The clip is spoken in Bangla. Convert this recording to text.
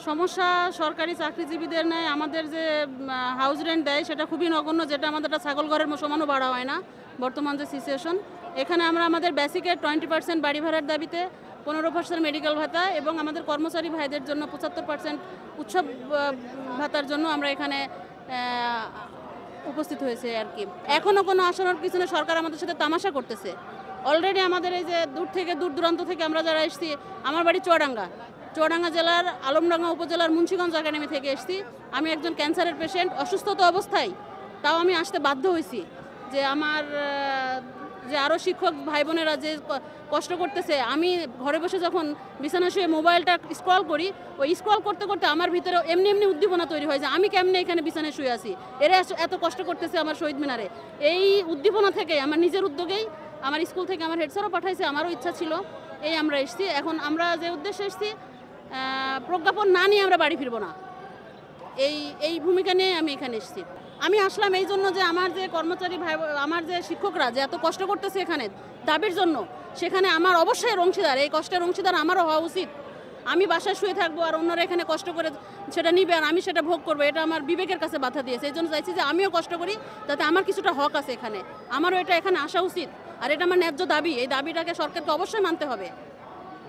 সমস্যা সরকারি চাকরিজীবীদের নেয় আমাদের যে হাউস রেন্ট দেয় সেটা খুবই নগণ্য, যেটা আমাদের একটা ছাগল ঘরের সমানও বাড়া হয় না বর্তমান যে সিচুয়েশন। এখানে আমরা আমাদের বেসিকের 20% বাড়ি ভাড়ার দাবিতে, 15% মেডিকেল ভাতা এবং আমাদের কর্মচারী ভাইদের জন্য 75% উৎসব ভাতার জন্য আমরা এখানে উপস্থিত হয়েছে আর কি। এখনও কোনো আসানোর পিছনে সরকার আমাদের সাথে তামাশা করতেছে। অলরেডি আমাদের এই যে দূর দূরান্ত থেকে আমরা যারা এসেছি, আমার বাড়ি চুয়াডাঙ্গা জেলার আলমডাঙ্গা উপজেলার মুন্সিগঞ্জ একাডেমি থেকে এসেছি। আমি একজন ক্যান্সারের পেশেন্ট, অসুস্থতা অবস্থায় তাও আমি আসতে বাধ্য হয়েছি। যে আমার যে আরও শিক্ষক ভাই বোনেরা যে কষ্ট করতেছে, আমি ঘরে বসে যখন বিছানা শুয়ে মোবাইলটা স্ক্রল করি, ওই স্ক্রল করতে করতে আমার ভিতরে এমনি উদ্দীপনা তৈরি হয় যে আমি কেমনে এখানে বিছানায় শুয়ে আছি, এরা এত কষ্ট করতেছে আমার শহীদ মিনারে। এই উদ্দীপনা থেকে আমার নিজের উদ্যোগেই আমার স্কুল থেকে আমার হেড স্যারও পাঠাইছে, আমারও ইচ্ছা ছিল, এই আমরা এসেছি। এখন আমরা যে উদ্দেশ্যে এসেছি, প্রজ্ঞাপন না নিয়ে আমরা বাড়ি ফিরবো না, এই ভূমিকা নিয়ে আমি এখানে এসেছি। আমি আসলাম এই জন্য যে আমার যে কর্মচারী ভাই, আমার যে শিক্ষকরা যে এত কষ্ট করতেছে এখানে দাবির জন্য, সেখানে আমার অবশ্যই অংশীদার, এই কষ্টের অংশীদার আমারও হওয়া উচিত। আমি বাসায় শুয়ে থাকবো আর অন্যরা এখানে কষ্ট করে সেটা নিবে আর আমি সেটা ভোগ করবো, এটা আমার বিবেকের কাছে বাধা দিয়েছে। এই জন্য চাইছি যে আমিও কষ্ট করি, যাতে আমার কিছুটা হক আছে এখানে, আমারও এটা এখানে আসা উচিত। আর এটা আমার ন্যায্য দাবি, এই দাবিটাকে সরকারকে অবশ্যই মানতে হবে।